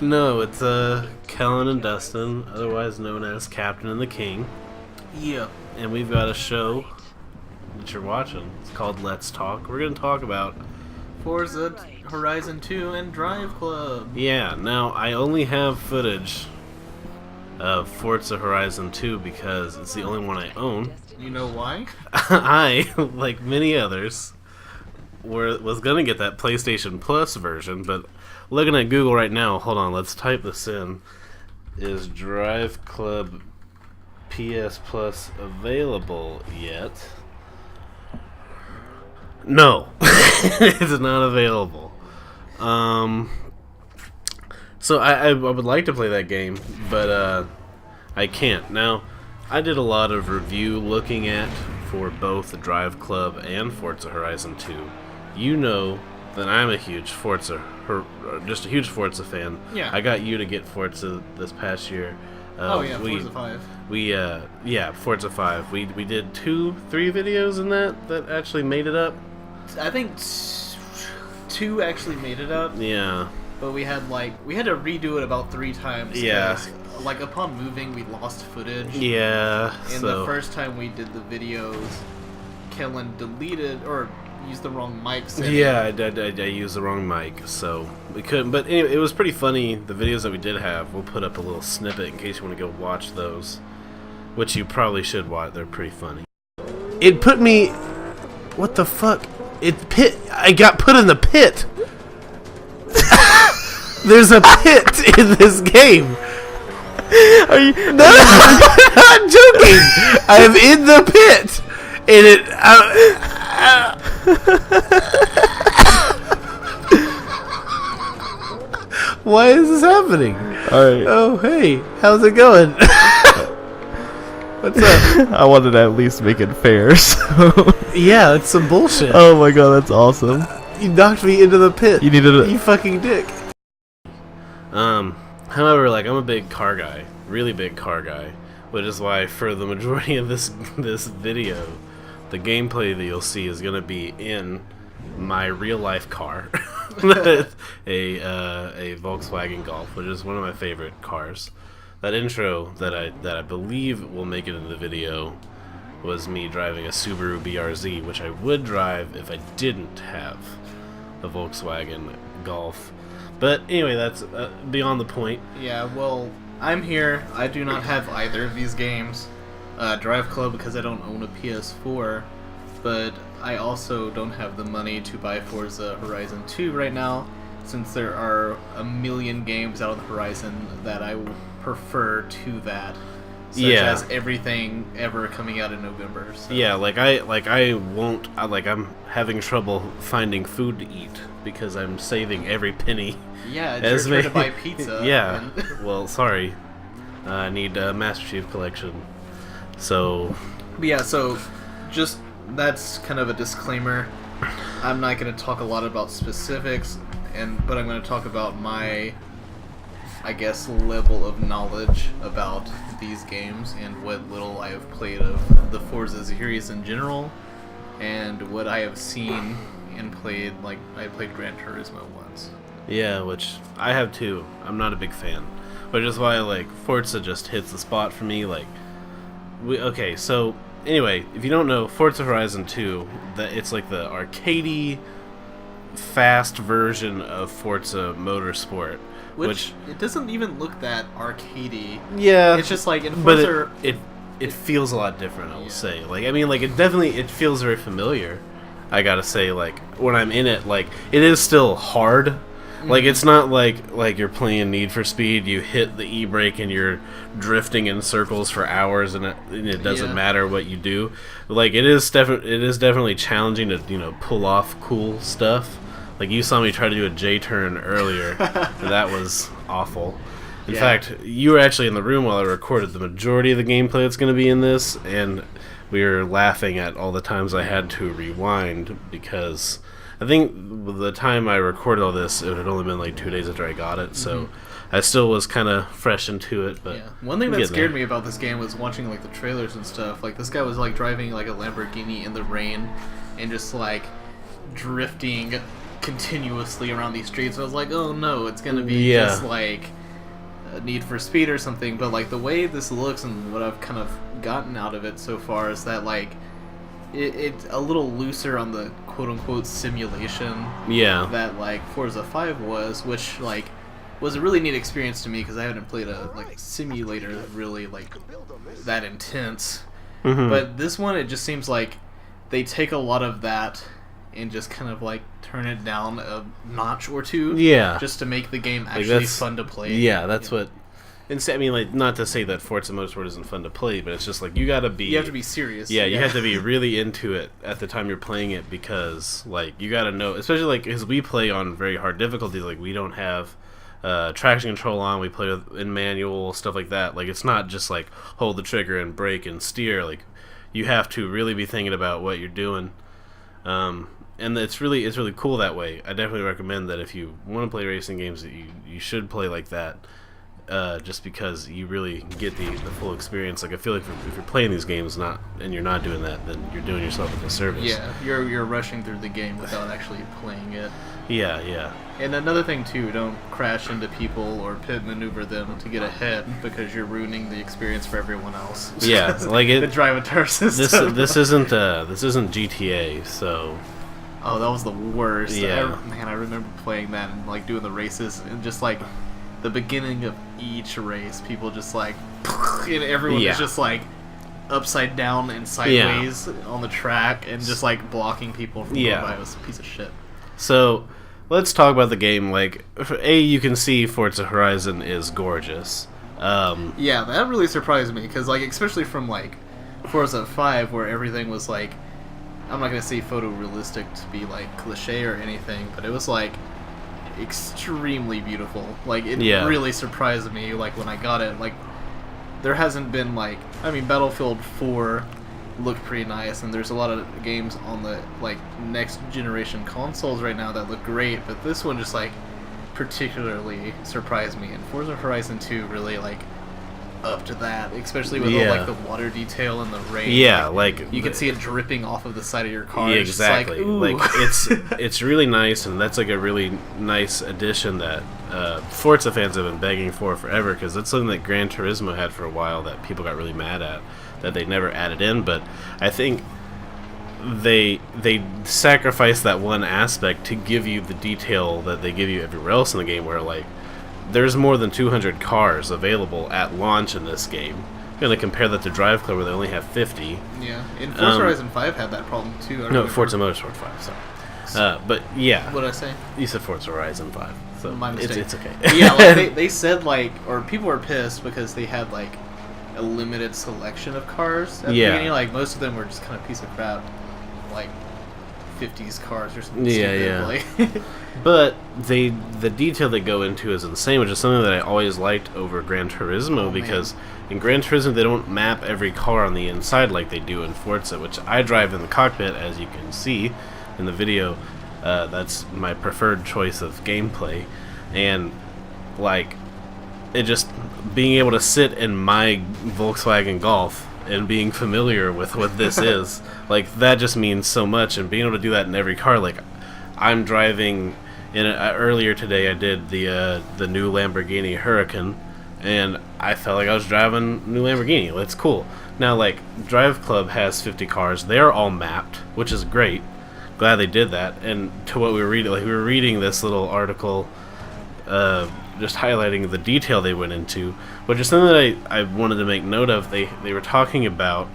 No, it's Kellen and Dustin, otherwise known as Captain and the King. Yeah. And we've got a show that you're watching. It's called Let's Talk. We're going to talk about... Forza Horizon 2 and Driveclub. Yeah, now I only have footage of Forza Horizon 2 because it's the only one I own. You know why? I, like many others, was going to get that PlayStation Plus version, but looking at Google right now, hold on, let's type this in. Is Driveclub PS Plus available yet? No, it's not available. So I would like to play that game, but I can't. Now, I did a lot of review looking at for both Driveclub and Forza Horizon 2. You know that I'm a huge Forza fan. Yeah. I got you to get Forza this past year. Forza 5. Forza 5. We did 2-3 videos in that actually made it up. I think 2 actually made it up. Yeah. But we had to redo it about 3 times. Yeah. Like upon moving, we lost footage. Yeah. And the first time we did the videos, Kellen deleted or used the wrong mic setting. Yeah, I used the wrong mic, so we couldn't. But anyway, it was pretty funny. The videos that we did have, we'll put up a little snippet in case you want to go watch those, which you probably should watch. They're pretty funny. It put me... What the fuck? I got put in the pit. There's a pit in this game. Are you? No, I'm not joking. I'm in the pit, and it. Why is this happening? Alright. Oh, hey, how's it going? What's up? I wanted to at least make it fair, so... Yeah, it's some bullshit. Oh my god, that's awesome. You knocked me into the pit. You needed it. You fucking dick. However, like, I'm a big car guy. Really big car guy. Which is why, for the majority of this video, the gameplay that you'll see is going to be in my real-life car. a Volkswagen Golf, which is one of my favorite cars. That intro that I believe will make it in the video was me driving a Subaru BRZ, which I would drive if I didn't have a Volkswagen Golf. But anyway, that's beyond the point. Yeah, well, I'm here. I do not have either of these games. Driveclub because I don't own a PS4, but I also don't have the money to buy Forza Horizon 2 right now, since there are a million games out on the horizon that I would prefer to that. Such as everything ever coming out in November. So. Yeah, I'm having trouble finding food to eat because I'm saving every penny. Yeah, it's your turn to buy pizza. Yeah, well, sorry. I need a Master Chief Collection. So... But yeah, so just that's kind of a disclaimer. I'm not going to talk a lot about specifics, but I'm going to talk about my... I guess, level of knowledge about these games and what little I have played of the Forza series in general, and what I have seen and played. Like, I played Gran Turismo once. Yeah, which I have too. I'm not a big fan, which is why, like, Forza just hits the spot for me. Like, okay, so anyway, if you don't know, Forza Horizon 2, it's like the arcadey, fast version of Forza Motorsport. Which it doesn't even look that arcadey. Yeah, it's just like in Forza, but it feels a lot different. I will say, like, I mean, like, it feels very familiar. I gotta say, like, when I'm in it, like, it is still hard. Mm-hmm. Like, it's not like you're playing Need for Speed. You hit the e-brake and you're drifting in circles for hours, and it doesn't matter what you do. Like, it is definitely challenging to pull off cool stuff. Like, you saw me try to do a J-turn earlier, and that was awful. In fact, you were actually in the room while I recorded the majority of the gameplay that's going to be in this, and we were laughing at all the times I had to rewind, because I think the time I recorded all this, it had only been like 2 days after I got it, so I still was kind of fresh into it. But one thing that scared me about this game was watching, like, the trailers and stuff. Like, this guy was, like, driving, like, a Lamborghini in the rain, and just, like, drifting continuously around these streets. I was like, oh no, it's gonna be just like a Need for Speed or something. But like the way this looks and what I've kind of gotten out of it so far is that like it's a little looser on the quote-unquote simulation that like Forza 5 was, which like was a really neat experience to me because I haven't played a like simulator really like that intense. But this one, it just seems like they take a lot of that and just kind of like turn it down a notch or two, just to make the game actually fun to play. That's what. And I mean, like, not to say that Forza Motorsport isn't fun to play, but it's just like you have to be serious. Yeah, you have to be really into it at the time you're playing it because, like, you got to know, especially like as we play on very hard difficulties. Like, we don't have traction control on. We play in manual stuff like that. Like, it's not just like hold the trigger and brake and steer. Like, you have to really be thinking about what you're doing. And it's really cool that way. I definitely recommend that if you want to play racing games, that you should play like that. Just because you really get the full experience. Like, I feel like if you're playing these games and you're not doing that, then you're doing yourself a disservice. Yeah, you're rushing through the game without actually playing it. Yeah. And another thing too, don't crash into people or pit maneuver them to get ahead because you're ruining the experience for everyone else. Yeah, like the drive-a-tar system. This isn't GTA, so. Oh, that was the worst. Yeah. I remember playing that and like doing the races and just like the beginning of each race, people just like, and everyone is just like upside down and sideways on the track and just like blocking people from going by. It was a piece of shit. So let's talk about the game. Like, you can see Forza Horizon is gorgeous. Yeah, that really surprised me because like especially from like Forza 5 where everything was like, I'm not gonna say photorealistic to be like cliche or anything, but it was like extremely beautiful. Like, it really surprised me, like, when I got it. Like, there hasn't been, like, I mean, Battlefield 4 looked pretty nice, and there's a lot of games on the, like, next generation consoles right now that look great, but this one just, like, particularly surprised me, and Forza Horizon 2 really, like, up to that, especially with all, like, the water detail and the rain. Yeah, like you can see it dripping off of the side of your car. Yeah, exactly. Like it's really nice, and that's like a really nice addition that Forza fans have been begging for forever, because that's something that Gran Turismo had for a while that people got really mad at that they never added in. But I think they sacrificed that one aspect to give you the detail that they give you everywhere else in the game, where like there's more than 200 cars available at launch in this game. I'm going to compare that to Driveclub, where they only have 50. Yeah, and Forza Horizon 5 had that problem too. No, Forza Motorsport 5, sorry. But yeah. What did I say? You said Forza Horizon 5. So my mistake. It's okay. Yeah, like they said, like, or people were pissed because they had like a limited selection of cars at the beginning. Like, most of them were just kind of piece of crap, like 50s cars or something. Yeah. Like. But the detail they go into is insane, which is something that I always liked over Gran Turismo, because in Gran Turismo they don't map every car on the inside like they do in Forza, which I drive in the cockpit, as you can see in the video. That's my preferred choice of gameplay, and like it just being able to sit in my Volkswagen Golf and being familiar with what this is, like, that just means so much. And being able to do that in every car, like, I'm driving earlier today I did the new Lamborghini Huracan, and I felt like I was driving a new Lamborghini. It's cool. Now, like, Driveclub has 50 cars. They're all mapped, which is great. Glad they did that. And to what we were reading, like, we were reading this little article just highlighting the detail they went into, which is something that I wanted to make note of. They were talking about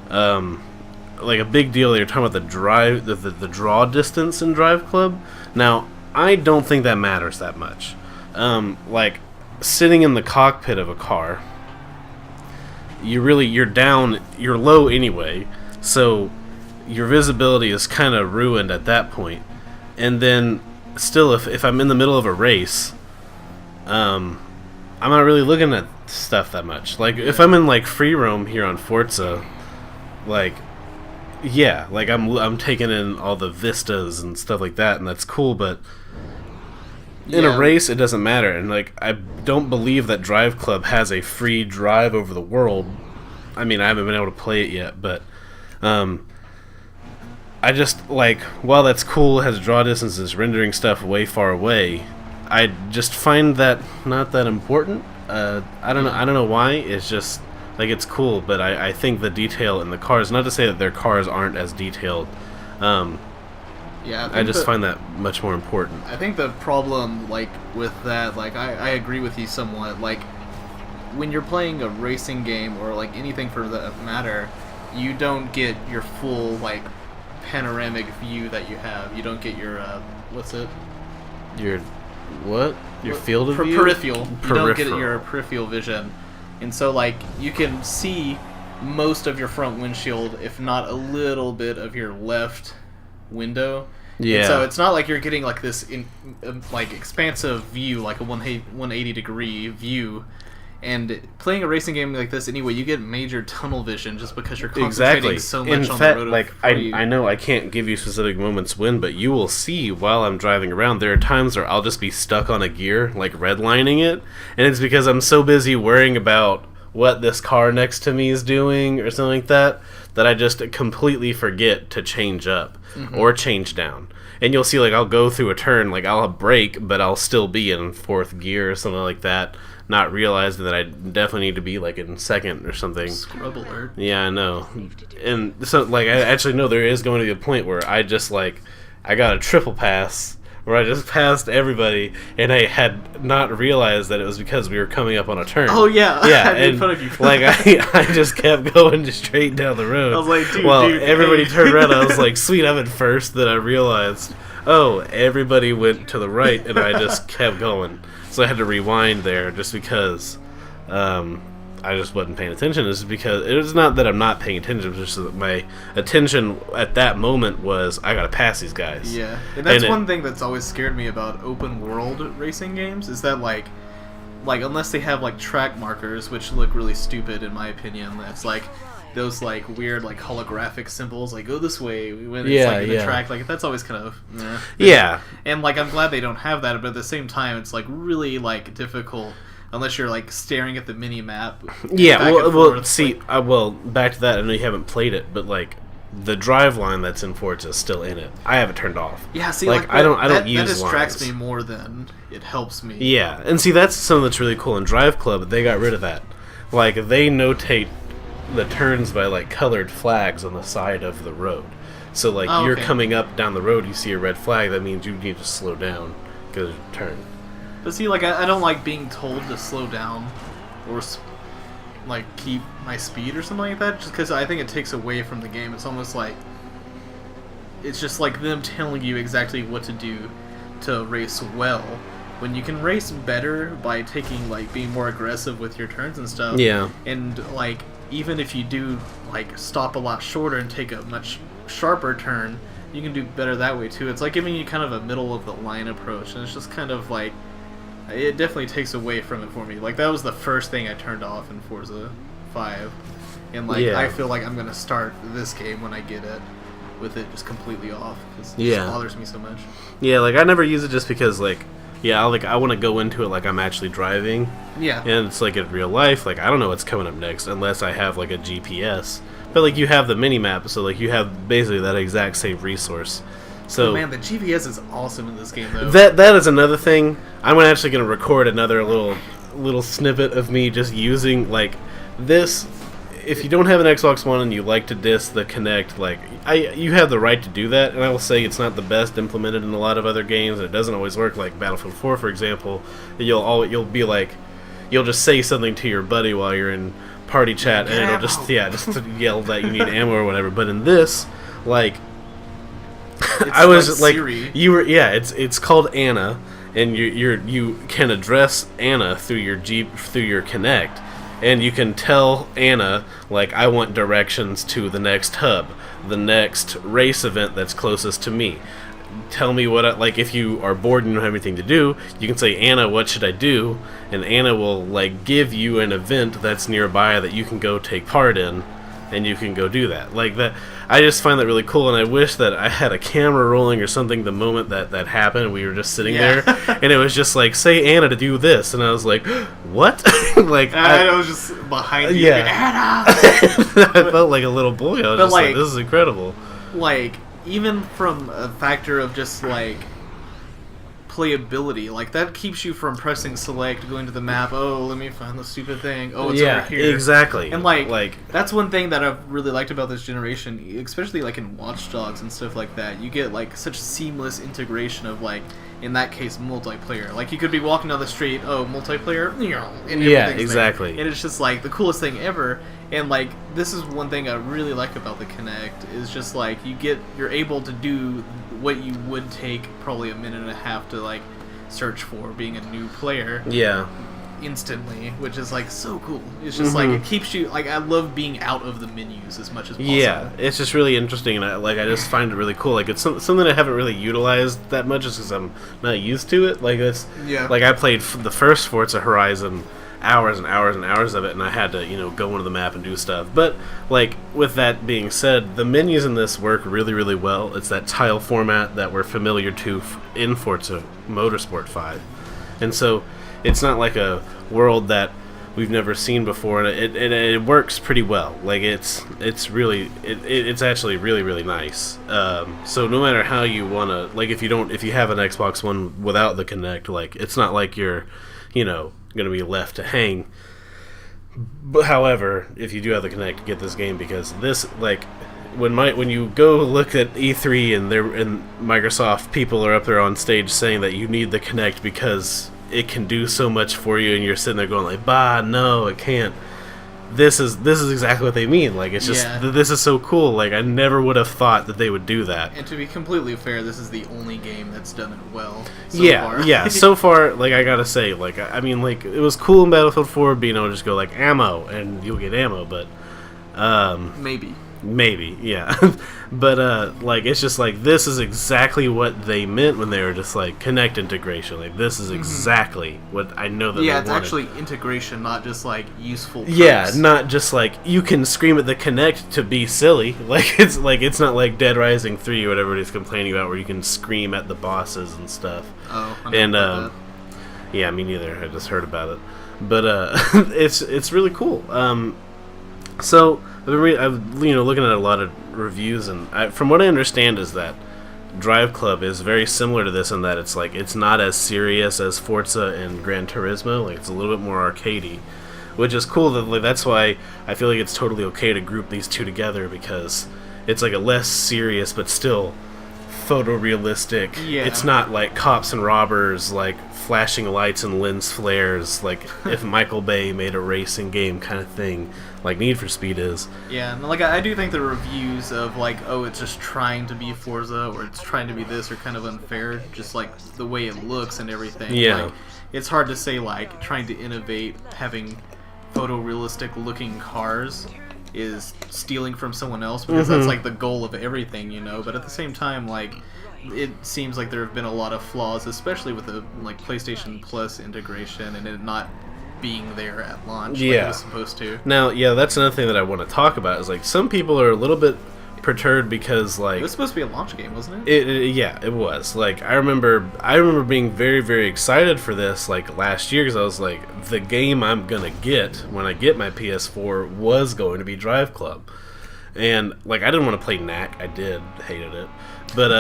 like a big deal. They were talking about the draw distance in Driveclub. Now, I don't think that matters that much. Like, sitting in the cockpit of a car, you're low anyway, so your visibility is kind of ruined at that point. And then still, if I'm in the middle of a race, I'm not really looking at stuff that much. Like, if I'm in like free roam here on Forza, like, yeah, like I'm taking in all the vistas and stuff like that, and that's cool. But in a race, it doesn't matter. And like, I don't believe that Driveclub has a free drive over the world. I mean, I haven't been able to play it yet, but I just, like, while that's cool, has draw distances, rendering stuff way far away, I just find that not that important. I don't know why. It's just, like, it's cool, but I think the detail in the cars, not to say that their cars aren't as detailed, I just find that much more important. I think the problem, like, with that, like, I agree with you somewhat. Like, when you're playing a racing game, or, like, anything for that matter, you don't get your full, like, panoramic view that you have. You don't get your, what's it? Your, what? Your field of view? Peripheral. You don't get your peripheral vision. And so, like, you can see most of your front windshield, if not a little bit of your left window. Yeah. And so it's not like you're getting like this like expansive view, like a 180 degree view. And playing a racing game like this anyway, you get major tunnel vision just because you're concentrating so much on the road. Like, I know I can't give you specific moments when, but you will see while I'm driving around, there are times where I'll just be stuck on a gear, like redlining it, and it's because I'm so busy worrying about what this car next to me is doing or something like that, that I just completely forget to change up or change down. And you'll see, like, I'll go through a turn, like, I'll brake, but I'll still be in fourth gear or something like that, not realizing that I definitely need to be, like, in second or something. Scrub alert. Yeah, I know. And so, like, I actually know there is going to be a point where I just, like, I got a triple pass where I just passed everybody, and I had not realized that it was because we were coming up on a turn. Oh, yeah. Yeah, I made and, fun of you. like, I just kept going just straight down the road. I was like, dude, everybody hey. turned around, I was like, sweet, I'm in first. Then I realized, oh, everybody went to the right, and I just kept going. So I had to rewind there just because I just wasn't paying attention. It's because it was not that I'm not paying attention, it's just that my attention at that moment was, I gotta pass these guys. Yeah, and that's one thing that's always scared me about open world racing games, is that like unless they have like track markers, which look really stupid in my opinion, that's like those like weird like holographic symbols, like go this way when it's like in the track, like that's always kind of yeah. And like I'm glad they don't have that, but at the same time it's like really like difficult unless you're like staring at the mini map. Yeah, well, back to that. I know you haven't played it, but like the drive line that's in Forza is still in it. I have it turned off. Yeah, see, like I don't use that distracts lines. me more than it helps me. Yeah, and see, that's something that's really cool in Driveclub. They got rid of that. Like, they notate the turns by like colored flags on the side of the road. So like you're coming up down the road, you see a red flag, that means you need to slow down because you turn. But see, like I don't like being told to slow down or like keep my speed or something like that, just because I think it takes away from the game. It's almost like it's just like them telling you exactly what to do to race well, when you can race better by taking like being more aggressive with your turns and stuff. Yeah. And like even if you do like stop a lot shorter and take a much sharper turn, you can do better that way too. It's like giving you kind of a middle of the line approach, and it's just kind of like it definitely takes away from it for me. Like that was the first thing I turned off in Forza 5, and like I feel like I'm gonna start this game when I get it with it just completely off because it just bothers me so much. Yeah, like I never use it just because like I want to go into it like I'm actually driving. Yeah. And it's like in real life, like I don't know what's coming up next unless I have like a GPS. But like you have the mini map, so like you have basically that exact same resource. So man, the GPS is awesome in this game though. That is another thing. I'm actually going to record another little snippet of me just using like this. If you don't have an Xbox One and you like to disk the Kinect, like you have the right to do that, and I will say it's not the best implemented in a lot of other games. It doesn't always work. Like Battlefield 4, for example, you'll be like, you'll just say something to your buddy while you're in party chat, and it'll just yell that you need ammo or whatever. But in this, like, I was like Siri. It's called Anna, and you can address Anna through your Kinect. And you can tell Anna, like, I want directions to the next hub, the next race event that's closest to me. Tell me what, like, if you are bored and you don't have anything to do, you can say, Anna, what should I do? And Anna will, like, give you an event that's nearby that you can go take part in, and you can go do that. Like, that, I just find that really cool, and I wish that I had a camera rolling or something the moment that happened. We were just sitting there, and it was just like, say Anna to do this, and I was like, what? Like, I was just behind you. Yeah. Anna! I felt like a little boy. I was just like, this is incredible. Like, even from a factor of just like playability, like that keeps you from pressing select, going to the map. Oh, let me find the stupid thing. Oh, it's over here. Exactly. And like that's one thing that I've really liked about this generation, especially like in Watch Dogs and stuff like that. You get like such seamless integration of like, in that case, multiplayer. Like you could be walking down the street, oh, multiplayer, and yeah, exactly. there. And it's just like the coolest thing ever. And like this is one thing I really like about the Kinect is just like you're able to do what you would take probably a minute and a half to like search for being a new player. Yeah. Instantly, which is like so cool. It's just like it keeps you like, I love being out of the menus as much as possible. Yeah, it's just really interesting, and I just find it really cool. Like it's something I haven't really utilized that much, just because I'm not used to it. Like like I played the first Forza Horizon, hours and hours and hours of it, and I had to go into the map and do stuff. But like with that being said, the menus in this work really, really well. It's that tile format that we're familiar to in Forza Motorsport 5, and so it's not like a world that we've never seen before, and it works pretty well. Like it's actually really, really nice. So no matter how you wanna, like if you have an Xbox One without the Kinect, like it's not like you're gonna be left to hang. But however, if you do have the Kinect, get this game, because this, like, when you go look at E3 and Microsoft people are up there on stage saying that you need the Kinect because it can do so much for you, and you're sitting there going like, bah, no, it can't. This is exactly what they mean. Like, it's just, this is so cool. Like, I never would have thought that they would do that. And to be completely fair, this is the only game that's done it well so far. Yeah, so far, like, I gotta say, like, I mean, like, it was cool in Battlefield 4 being able to just go, like, ammo, and you'll get ammo, but, Maybe, yeah. But, like, it's just like, this is exactly what they meant when they were just like, Kinect integration. Like, this is exactly what I know that they wanted. Yeah, it's actually integration, not just, like, useful tricks. Yeah, not just like, you can scream at the Kinect to be silly. It's not like Dead Rising 3 or whatever everybody's complaining about, where you can scream at the bosses and stuff. Oh, I know about that. Yeah, me neither. I just heard about it. But, it's really cool. So I've looking at a lot of reviews, and from what I understand is that Driveclub is very similar to this in that it's like, it's not as serious as Forza and Gran Turismo. Like, it's a little bit more arcadey, which is cool. That's why I feel like it's totally okay to group these two together, because it's like a less serious but still photorealistic. Yeah. It's not like cops and robbers, like flashing lights and lens flares, like if Michael Bay made a racing game kind of thing, like Need for Speed is. Yeah, and like I do think the reviews of like, oh, it's just trying to be Forza or it's trying to be this, are kind of unfair, just like the way it looks and everything. Yeah. Like, it's hard to say like trying to innovate, having photorealistic looking cars is stealing from someone else, because that's like the goal of everything, but at the same time, like, it seems like there have been a lot of flaws, especially with the like PlayStation Plus integration and it not being there at launch like it was supposed to. Now, that's another thing that I want to talk about, is like, some people are a little bit perturbed because, like, it was supposed to be a launch game, wasn't it? It was. Like, I remember being very, very excited for this, like, last year, because I was like, the game I'm gonna get when I get my PS4 was going to be Driveclub. And, like, I didn't want to play Knack. I hated it. But,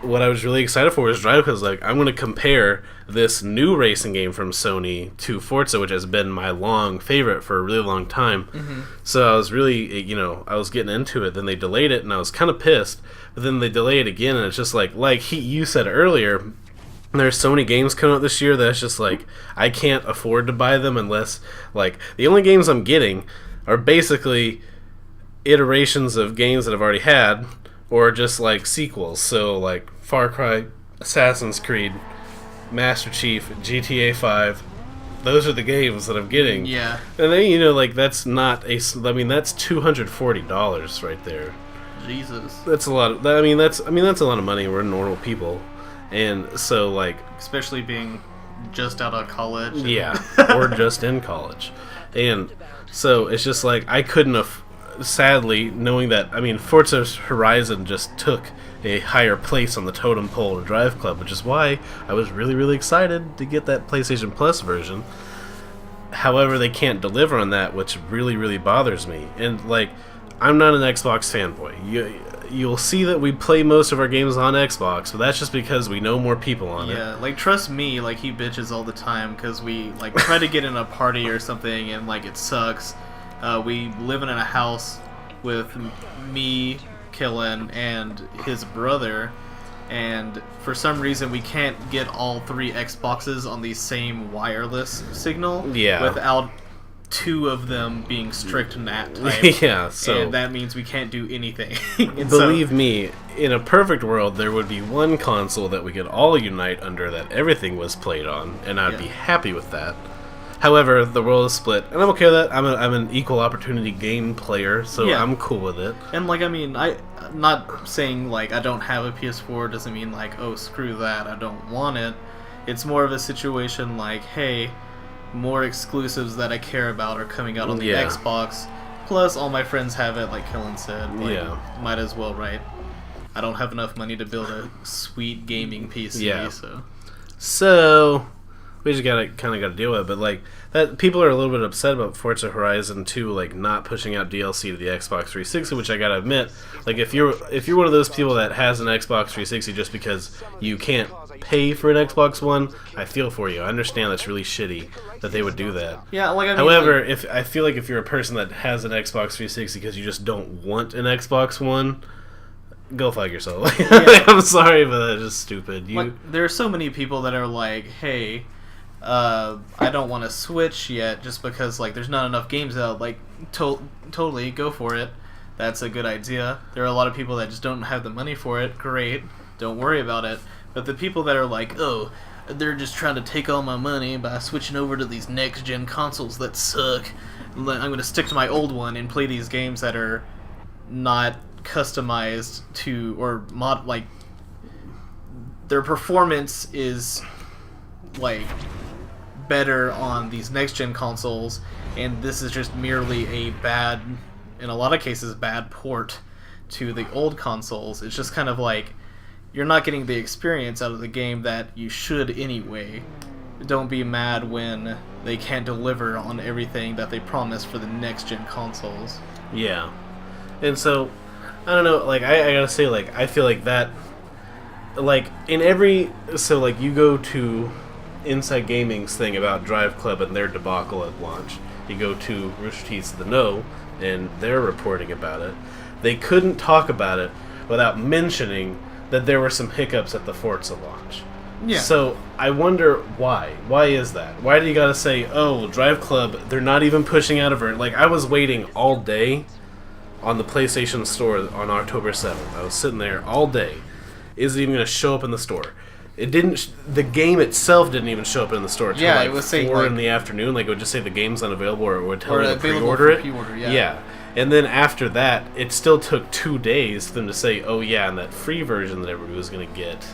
what I was really excited for was Driveclub. Because, like, I'm going to compare this new racing game from Sony to Forza, which has been my long favorite for a really long time. So I was really, I was getting into it. Then they delayed it, and I was kind of pissed. But then they delay it again, and it's just like you said earlier, there's so many games coming out this year that it's just like, I can't afford to buy them unless, like, the only games I'm getting are basically iterations of games that I've already had, or just like sequels. So like Far Cry, Assassin's Creed, Master Chief, GTA 5. Those are the games that I'm getting. Yeah. And then like, that's not that's $240 right there. Jesus. That's a lot. That's a lot of money. We're normal people, and so, like, especially being just out of college. Yeah, or just in college, and so it's just like, I couldn't have. Sadly, knowing that, Forza Horizon just took a higher place on the totem pole to Driveclub, which is why I was really, really excited to get that PlayStation Plus version. However, they can't deliver on that, which really, really bothers me. And, like, I'm not an Xbox fanboy. You'll see that we play most of our games on Xbox, but that's just because we know more people on it. Yeah, like, trust me, like, he bitches all the time because we, like, try to get in a party or something and, like, it sucks. We live in a house with me, Kellen, and his brother, and for some reason we can't get all 3 Xboxes on the same wireless signal without 2 of them being strict NAT type. Yeah, so... And that means we can't do anything. Believe me, in a perfect world, there would be one console that we could all unite under that everything was played on, and I'd be happy with that. However, the world is split, and I'm okay with that. I'm an equal opportunity game player, so I'm cool with it. And, like, I mean, I'm not saying, like, I don't have a PS4 doesn't mean, like, oh, screw that, I don't want it. It's more of a situation like, hey... more exclusives that I care about are coming out on the Xbox. Plus, all my friends have it, like Kellen said. Like, might as well, right? I don't have enough money to build a sweet gaming PC, so we just gotta deal with it. But like that, people are a little bit upset about Forza Horizon 2, like not pushing out DLC to the Xbox 360, which I gotta admit, like if you're one of those people that has an Xbox 360 just because you can't pay for an Xbox One, I feel for you. I understand that's really shitty that they would do that. Yeah, like I mean, however, if I feel like if you're a person that has an Xbox 360 because you just don't want an Xbox One, go fuck yourself. I'm sorry, but that's just stupid. There are so many people that are like, hey, I don't want to Switch yet just because like there's not enough games out. Like, totally go for it. That's a good idea. There are a lot of people that just don't have the money for it. Great, don't worry about it. But the people that are like, oh, they're just trying to take all my money by switching over to these next-gen consoles that suck. I'm going to stick to my old one and play these games that are not customized to, or like, their performance is, like, better on these next-gen consoles, and this is just merely a bad, in a lot of cases, bad port to the old consoles. It's just kind of like, you're not getting the experience out of the game that you should anyway. Don't be mad when they can't deliver on everything that they promised for the next-gen consoles. Yeah. And so, I don't know, like, I gotta say, like, I feel like that, like, in every, so, like, you go to Inside Gaming's thing about Driveclub and their debacle at launch. You go to Rooster Teeth's The Know, and they're reporting about it. They couldn't talk about it without mentioning that there were some hiccups at the Forza launch. Yeah. So, I wonder why. Why is that? Why do you gotta say, oh, Driveclub, they're not even pushing out of it? Like, I was waiting all day on the PlayStation Store on October 7th. I was sitting there all day. Is it even gonna show up in the store? It didn't. The game itself didn't even show up in the store until like it was saying 4 in the afternoon. Like, it would just say the game's unavailable, or it would tell you to available pre-order for it. Pre-order, Yeah. And then after that, it still took 2 days for them to say, oh yeah, and that free version that everybody was going to get,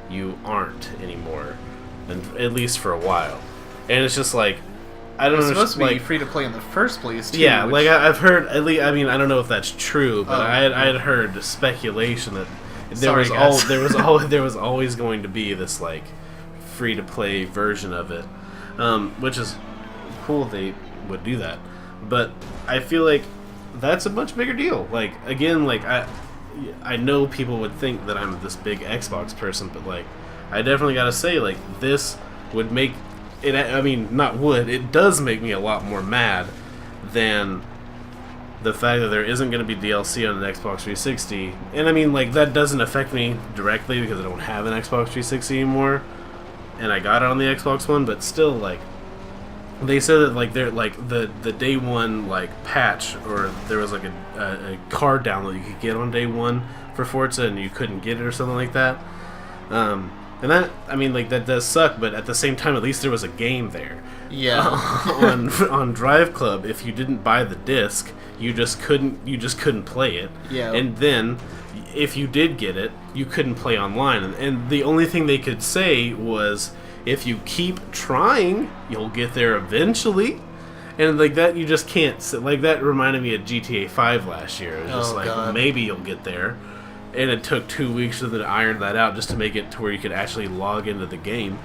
you aren't anymore. And at least for a while. And it's just like, I don't know. It's supposed to be free to play in the first place, too. Yeah, like I've heard, at least, I mean, I don't know if that's true, but I had heard speculation that there was always going to be this like free to play version of it, which is cool if they would do that. But I feel like that's a much bigger deal. Like, again, like I know people would think that I'm this big Xbox person, but like I definitely gotta say, like, this would make it, I mean, not would, it does make me a lot more mad than the fact that there isn't going to be DLC on an Xbox 360. And I mean, like, that doesn't affect me directly because I don't have an Xbox 360 anymore, and I got it on the Xbox One, but still, like, they said that, like, they're, like, the day one, like, patch, or there was, like, a card download you could get on day one for Forza, and you couldn't get it or something like that. And that, I mean, like, that does suck, but at the same time, at least there was a game there. Yeah. on Driveclub, if you didn't buy the disc, you just couldn't play it. Yeah. And then, if you did get it, you couldn't play online. And the only thing they could say was, if you keep trying, you'll get there eventually. And like that, you just can't. Like, that reminded me of GTA 5 last year. It was just God. maybe you'll get there. And it took 2 weeks for them to iron that out just to make it to where you could actually log into the game.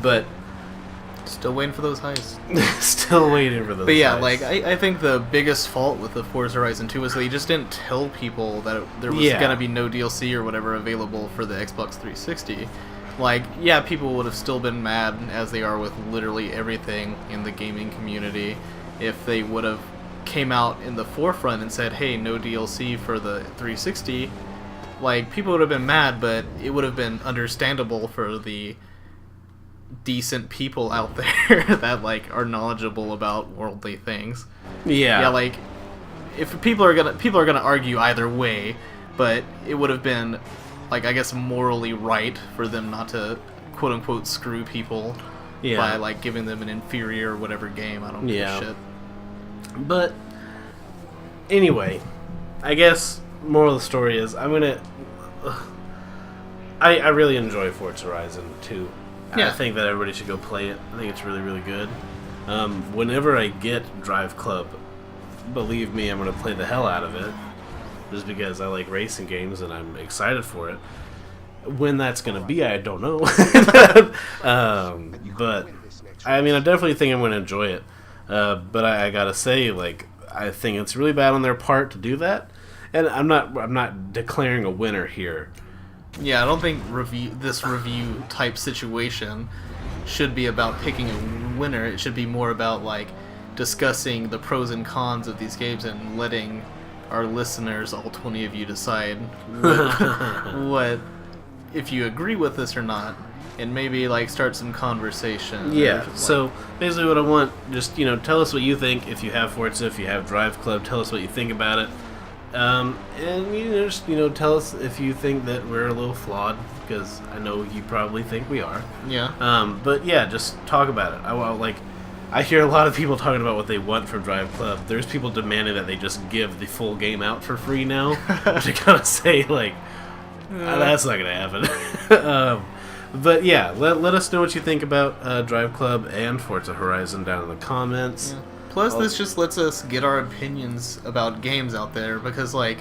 But Still waiting for those heists. Still waiting for those. But yeah, heists. like I think the biggest fault with the Forza Horizon 2 was they just didn't tell people that there was Yeah. gonna be no DLC or whatever available for the Xbox 360. Like, yeah, people would have still been mad, as they are with literally everything in the gaming community, if they would have came out in the forefront and said, hey, no DLC for the 360. Like, people would have been mad, but it would have been understandable for the decent people out there that, like, are knowledgeable about worldly things. Yeah, like, if people are gonna argue either way, but it would have been, like, I guess morally right for them not to quote unquote screw people by, like, giving them an inferior whatever game. I don't give a shit. But anyway, I guess moral of the story is I really enjoy Forza Horizon 2. Yeah. I think that everybody should go play it. I think it's really, really good. Whenever I get Driveclub, believe me, I'm going to play the hell out of it. Just because I like racing games and I'm excited for it. When that's going to be, I don't know. But, I mean, I definitely think I'm going to enjoy it. But I got to say, like, I think it's really bad on their part to do that. And I'm not declaring a winner here. Yeah, I don't think this review type situation should be about picking a winner. It should be more about, like, discussing the pros and cons of these games and letting our listeners, all 20 of you, decide what if you agree with this or not, and maybe, like, start some conversation. Yeah, like, so basically what I want, just, tell us what you think. If you have Forza, if you have Driveclub, tell us what you think about it. And just tell us if you think that we're a little flawed, because I know you probably think we are. Yeah. But yeah, just talk about it. I hear a lot of people talking about what they want from Driveclub. There's people demanding that they just give the full game out for free now, which I kind of say, like, that's not gonna happen. But yeah, let us know what you think about Driveclub and Forza Horizon down in the comments. Yeah. Plus, this just lets us get our opinions about games out there, because, like,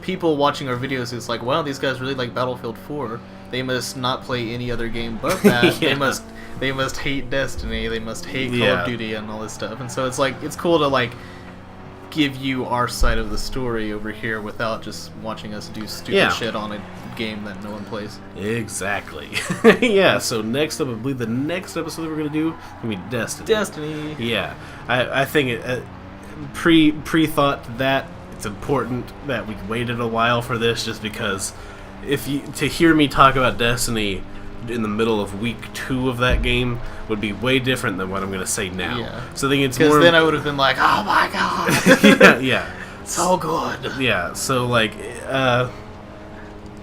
people watching our videos is like, wow, these guys really like Battlefield 4. They must not play any other game but that. Yeah. They must hate Destiny. They must hate Call of Duty and all this stuff. And so it's like, it's cool to, like, give you our side of the story over here without just watching us do stupid shit on a game that no one plays. Exactly. Yeah, so next up, I believe the next episode we're going to do is going to be Destiny. Destiny. Yeah. I think pre-thought that it's important that we waited a while for this, just because to hear me talk about Destiny in the middle of week 2 of that game would be way different than what I'm going to say now. Yeah. So I think it's more... Because then I would have been like, oh my god! yeah. So good! Yeah, so, like,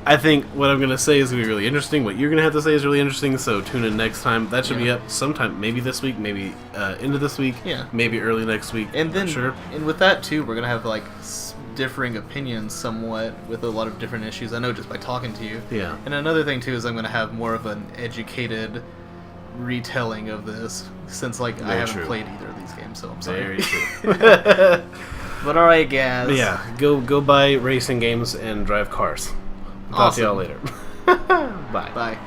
I think what I'm going to say is going to be really interesting. What you're going to have to say is really interesting, so tune in next time. That should be up sometime, maybe this week, maybe into this week, maybe early next week. And then, sure. And with that, too, we're going to have, like, differing opinions somewhat with a lot of different issues. I know just by talking to you. Yeah. And another thing, too, is I'm going to have more of an educated retelling of this, since, like, I haven't played either of these games, so I'm sorry. Very true. But alright, guys. Yeah, go buy racing games and drive cars. Talk to y'all later. Bye. Bye.